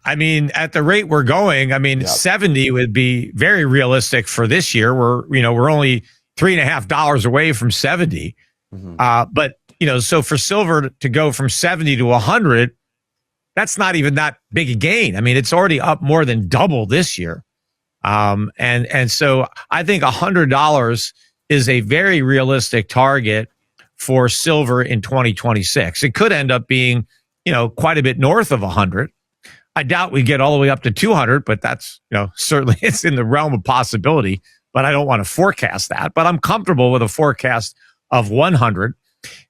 I mean, at the rate we're going, I mean, 70 would be very realistic for this year. We're only $3.50 away from 70. But, so for silver to go from 70 to 100, that's not even that big a gain. I mean, it's already up more than double this year. And so I think $100 is a very realistic target for silver in 2026. It could end up being, quite a bit north of 100. I doubt we get all the way up to 200, but that's, certainly it's in the realm of possibility, but I don't want to forecast that. But I'm comfortable with a forecast of 100.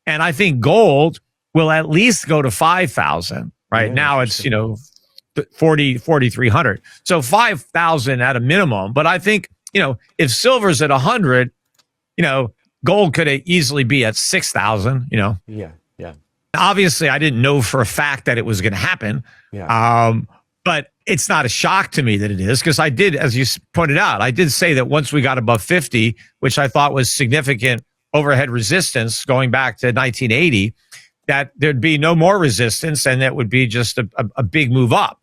And I think gold will at least go to 5,000. Right now it's, 4,300. So 5,000 at a minimum. But I think, if silver's at 100, gold could easily be at 6,000, Yeah. Obviously, I didn't know for a fact that it was going to happen. But it's not a shock to me that it is, because I did, as you pointed out, I did say that once we got above 50, which I thought was significant overhead resistance going back to 1980, that there'd be no more resistance and that would be just a big move up.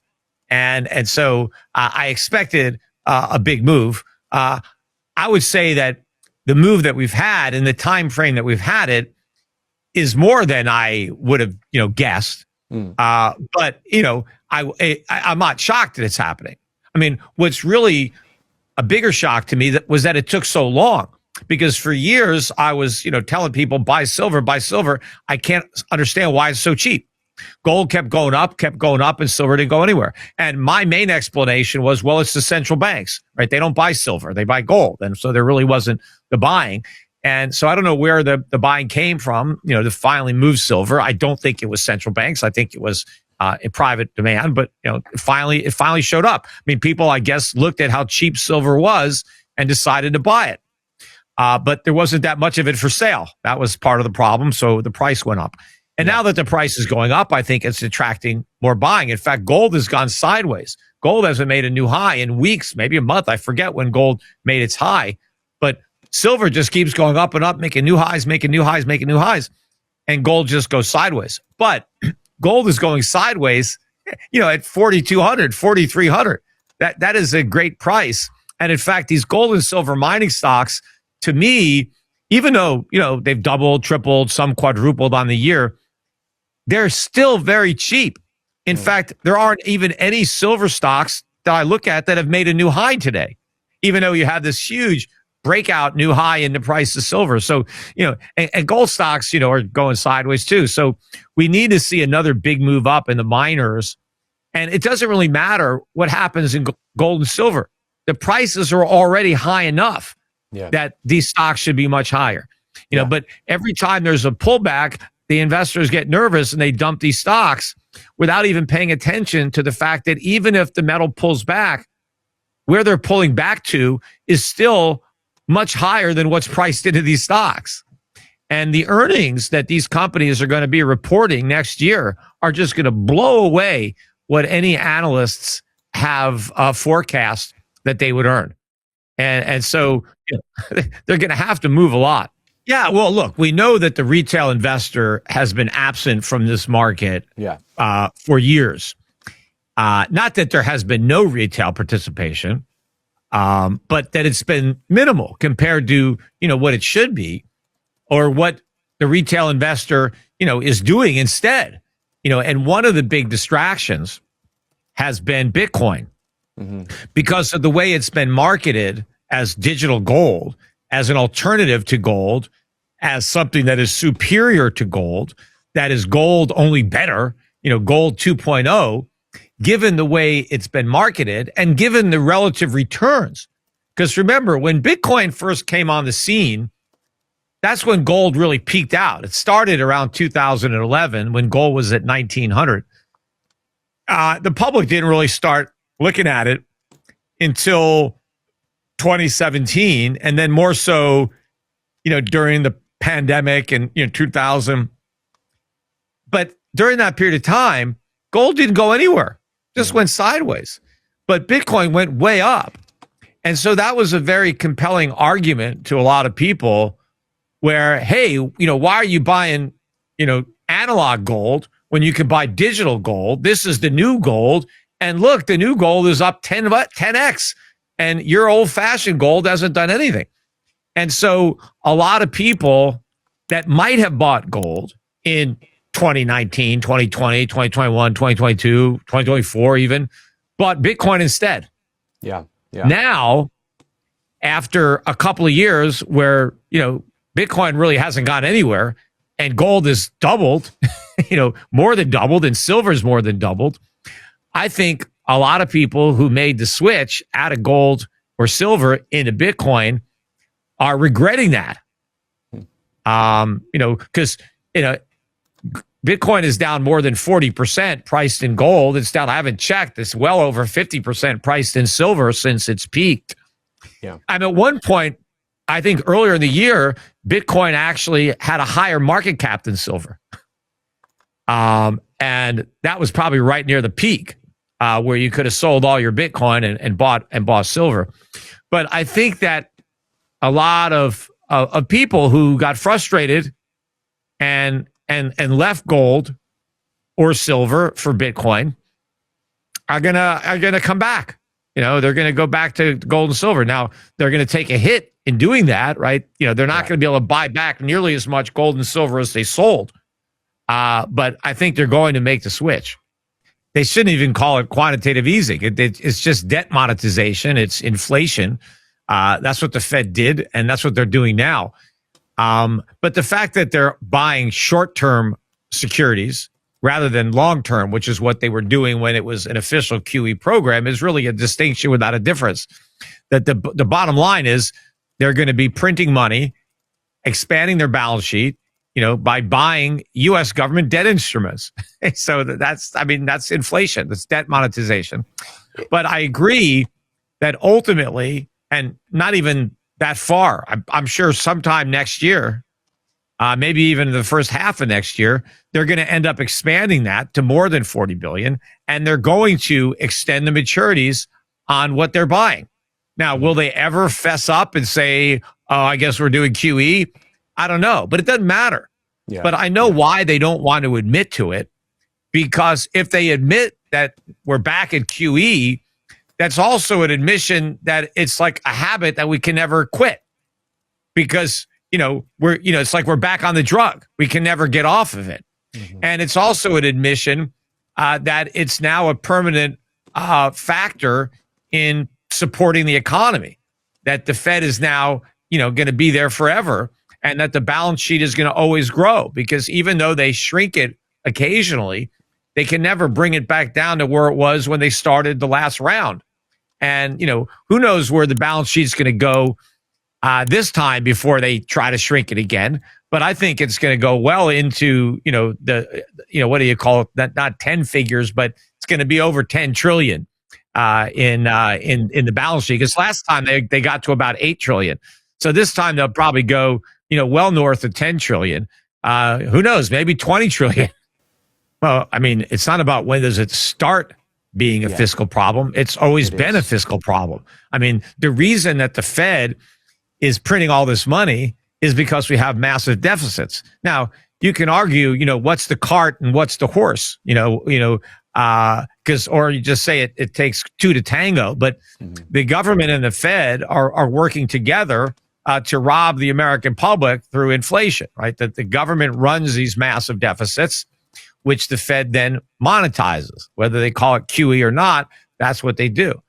And so I expected a big move. I would say that the move that we've had and the time frame that we've had it is more than I would have, guessed. But, I'm not shocked that it's happening. I mean, what's really a bigger shock to me was that it took so long, because for years I was, telling people buy silver. I can't understand why it's so cheap. Gold kept going up, and silver didn't go anywhere. And my main explanation was, well, it's the central banks, right? They don't buy silver, they buy gold. And so there really wasn't the buying. And so I don't know where the buying came from, to finally move silver. I don't think it was central banks. I think it was a private demand, but it finally showed up. I mean, people, I guess, looked at how cheap silver was and decided to buy it. But there wasn't that much of it for sale. That was part of the problem. So the price went up. And now that the price is going up, I think it's attracting more buying. In fact, gold has gone sideways. Gold hasn't made a new high in weeks, maybe a month. I forget when gold made its high, but silver just keeps going up and up, making new highs. And gold just goes sideways. But gold is going sideways, at 4,200, 4,300. That is a great price. And in fact, these gold and silver mining stocks, to me, even though, they've doubled, tripled, some quadrupled on the year, they're still very cheap. In fact, there aren't even any silver stocks that I look at that have made a new high today, even though you have this huge breakout new high in the price of silver. So, and gold stocks, are going sideways too. So we need to see another big move up in the miners. And it doesn't really matter what happens in gold and silver. The prices are already high enough that these stocks should be much higher. But every time there's a pullback, the investors get nervous and they dump these stocks without even paying attention to the fact that even if the metal pulls back, where they're pulling back to is still much higher than what's priced into these stocks. And the earnings that these companies are going to be reporting next year are just going to blow away what any analysts have forecast that they would earn. And so they're going to have to move a lot. Yeah, well, look, we know that the retail investor has been absent from this market for years. Not that there has been no retail participation, but that it's been minimal compared to, what it should be or what the retail investor, is doing instead. And one of the big distractions has been Bitcoin because of the way it's been marketed as digital gold, as an alternative to gold, as something that is superior to gold, that is gold only better, gold 2.0, given the way it's been marketed and given the relative returns. Because remember, when Bitcoin first came on the scene, that's when gold really peaked out. It started around 2011 when gold was at 1,900. The public didn't really start looking at it until 2017, and then more so, during the pandemic and 2000. But during that period of time, gold didn't go anywhere, just went sideways. But Bitcoin went way up. And so that was a very compelling argument to a lot of people where, hey, why are you buying, analog gold when you can buy digital gold? This is the new gold. And look, the new gold is up 10x, and your old-fashioned gold hasn't done anything. And so a lot of people that might have bought gold in 2019, 2020, 2021, 2022, 2024 even, bought Bitcoin instead. Yeah. Now, after a couple of years where, Bitcoin really hasn't gone anywhere and gold has doubled, more than doubled, and silver's more than doubled, I think a lot of people who made the switch out of gold or silver into Bitcoin are regretting that. Because, Bitcoin is down more than 40% priced in gold. It's down, I haven't checked, it's well over 50% priced in silver since it's peaked. Yeah. And at one point, I think earlier in the year, Bitcoin actually had a higher market cap than silver. And that was probably right near the peak, where you could have sold all your Bitcoin and bought silver. But I think that a lot of people who got frustrated and left gold or silver for Bitcoin are gonna come back. They're gonna go back to gold and silver. Now they're gonna take a hit in doing that, right? They're not gonna be able to buy back nearly as much gold and silver as they sold. But I think they're going to make the switch. They shouldn't even call it quantitative easing. It's just debt monetization. It's inflation. That's what the Fed did, and that's what they're doing now. But the fact that they're buying short-term securities rather than long-term, which is what they were doing when it was an official QE program, is really a distinction without a difference. That the bottom line is they're going to be printing money, expanding their balance sheet, by buying U.S. government debt instruments. So that's inflation. That's debt monetization. But I agree that ultimately, and not even that far, I'm sure sometime next year, maybe even the first half of next year, they're going to end up expanding that to more than 40 billion, and they're going to extend the maturities on what they're buying. Now, will they ever fess up and say, "Oh, I guess we're doing QE"? I don't know, but it doesn't matter. Yeah. But I know why they don't want to admit to it, because if they admit that we're back at QE, that's also an admission that it's like a habit that we can never quit, because it's like we're back on the drug. We can never get off of it. Mm-hmm. And it's also an admission that it's now a permanent factor in supporting the economy, that the Fed is now, going to be there forever, and that the balance sheet is going to always grow, because even though they shrink it occasionally, they can never bring it back down to where it was when they started the last round. And, who knows where the balance sheet's going to go this time before they try to shrink it again. But I think it's going to go well into, what do you call it? Not 10 figures, but it's going to be over 10 trillion in the balance sheet. Because last time they got to about 8 trillion. So this time they'll probably go, well north of 10 trillion. Who knows? Maybe 20 trillion. Well, it's not about when does it start being a fiscal problem. It's always been a fiscal problem. The reason that the Fed is printing all this money is because we have massive deficits. Now, you can argue, what's the cart and what's the horse, or you just say it takes two to tango, but the government and the Fed are working together to rob the American public through inflation, right? That the government runs these massive deficits, which the Fed then monetizes. Whether they call it QE or not, that's what they do.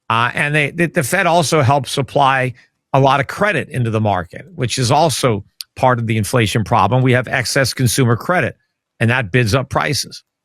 And the Fed also helps supply a lot of credit into the market, which is also part of the inflation problem. We have excess consumer credit, and that bids up prices.